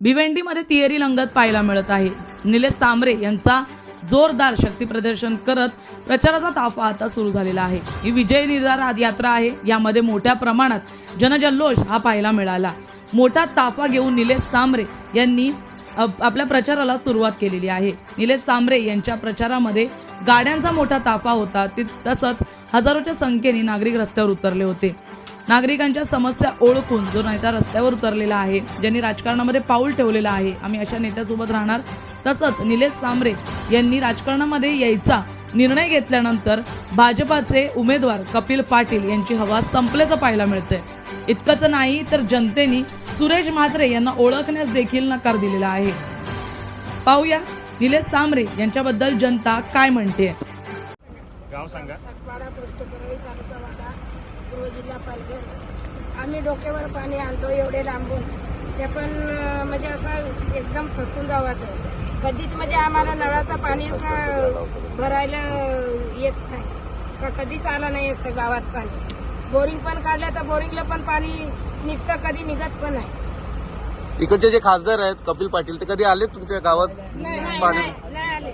भिवंडीमध्ये तिहेरी लंगत पाहायला मिळत आहे। निलेश सांबरे यांचा जोरदार शक्ती प्रदर्शन करत प्रचाराचा ताफा आता सुरू झालेला आहे। ही विजय निर्धार यात्रा आहे। यामध्ये मोठ्या प्रमाणात जनजल्लोष हा पाहायला मिळाला। मोठा ताफा घेऊन निलेश सांबरे यांनी आपल्या प्रचाराला सुरुवात केलेली आहे। निलेश सांबरे यांच्या प्रचारामध्ये गाड्यांचा मोठा ताफा होता। तसंच हजारोच्या संख्येने नागरिक रस्त्यावर उतरले होते। नागरिकांच्या समस्या ओळखून जो नेता रस्त्यावर उतरलेला आहे, ज्यांनी राजकारणामध्ये पाऊल ठेवलेला आहे, आम्ही अशा नेत्यासोबत राहणार। तसंच निलेश सांबरे यांनी राजकारणामध्ये यायचा निर्णय घेतल्यानंतर भाजपाचे उमेदवार कपिल पाटील यांची हवा संपल्याचं पाहायला मिळतंय। इतकंच नाही तर जनतेने सुरेश म्हात्रे यांना ओळखण्यास देखील नकार दिलेला आहे। पाहूया निलेश सांबरे यांच्याबद्दल जनता काय म्हणते। गाव सांगा। सातपाडा पोस्ट परळी तालुका वाडा पूर्व जिल्हा पालघर। आम्ही डोक्यावर पाणी आणतो एवढे लांबून, ते पण म्हणजे असं एकदम थकून जावं। कधीच म्हणजे आम्हाला नळाचं पाणी असं भरायला येत नाही का, कधीच आला नाही असं गावात पाणी। बोरिंग पण काढलं तर बोरिंगला पण पाणी निघतं, कधी निघत पण नाही। इकडचे जे खासदार आहेत कपिल पाटील, ते कधी आले तुमच्या गावात पाणी? नाही आले।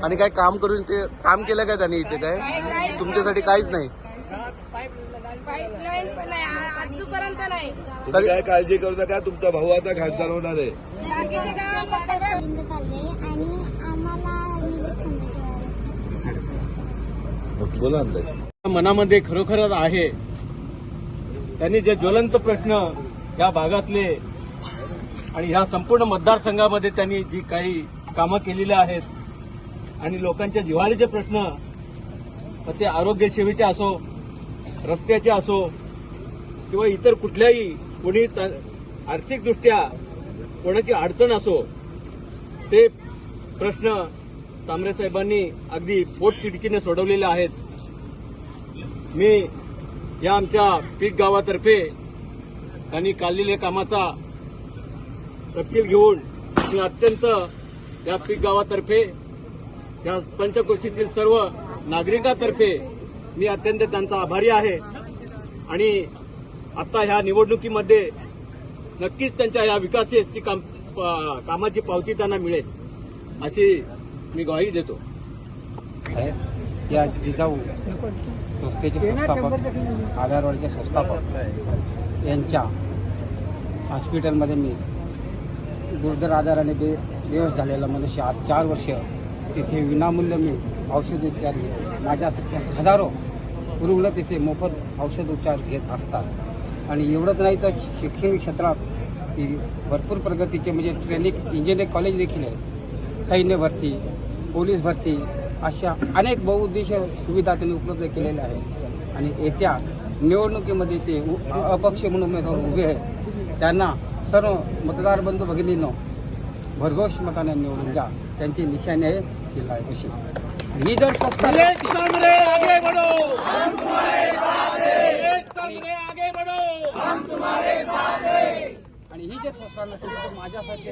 आणि काय काम करून ते काम केलं काय त्यांनी इथे? काय तुमच्यासाठी काहीच नाही? पाईपलाईन पण नाही आजपर्यंत नाही। तरी काय काळजी करू नका, तुमचा भाऊ आता खासदार होणार आहे। बाकीच्या गावाला सगळं आणि आम्हाला निलेश सांबरे बोला मनामध्ये खरोखरच आहे। त्यांनी जे ज्वलंत प्रश्न या भागातले आणि ह्या संपूर्ण मतदारसंघामध्ये त्यांनी जी काही कामं केलेली आहेत आणि लोकांच्या जिव्हाळ्याचे प्रश्न, ते आरोग्य सेवेचे असो, रस्त्याचे असो किंवा इतर कुठल्याही कोणी आर्थिकदृष्ट्या कोणाची अडचण असो, ते प्रश्न सांबरे साहेबांनी अगदी पोटतिडकीने सोडवलेले आहेत। मी या आमच्या पीक गावातर्फे त्यांनी काढलेल्या कामाचा तपशील घेऊन मी अत्यंत या पीक गावातर्फे, या पंचक्रोशीतील सर्व नागरिकांतर्फे मी अत्यंत त्यांचा आभारी आहे। आणि आता ह्या निवडणुकीमध्ये नक्कीच त्यांच्या या विकासाची कामाची पावती त्यांना मिळेल अशी मी ग्वाही देतो। साहेब, या जिजाऊ संस्थेचे संस्थापक, आधारवाडीचे संस्थापक यांच्या हॉस्पिटलमध्ये मी दुर्धर आजाराने बेहोश झालेला मनुष्य आज 4 वर्ष तिथे विनामूल्य मी औषध उपचार घेतो। माझ्यासारखे हजारो रुग्ण तिथे मोफत औषध उपचार घेत असतात। आणि एवढंच नाही तर शैक्षणिक क्षेत्रात भरपूर प्रगतीचे म्हणजे ट्रेनिंग इंजिनिअरिंग कॉलेज देखील आहे। सैन्य भरती, पोलीस भरती अशा अनेक बहुउद्देशीय सुविधा त्यांनी उपलब्ध केलेल्या आहेत। आणि येत्या निवडणुकीमध्ये ते अपक्ष म्हणून उमेदवार उभे आहेत। त्यांना सर्व मतदार बंधू भगिनींनो भरघोष मताने निवडून द्या। त्यांची निशाणी आहे शिल्ला अशी। ही जर संस्था आणि ही जर संस्था नसेल तर माझ्यासारखे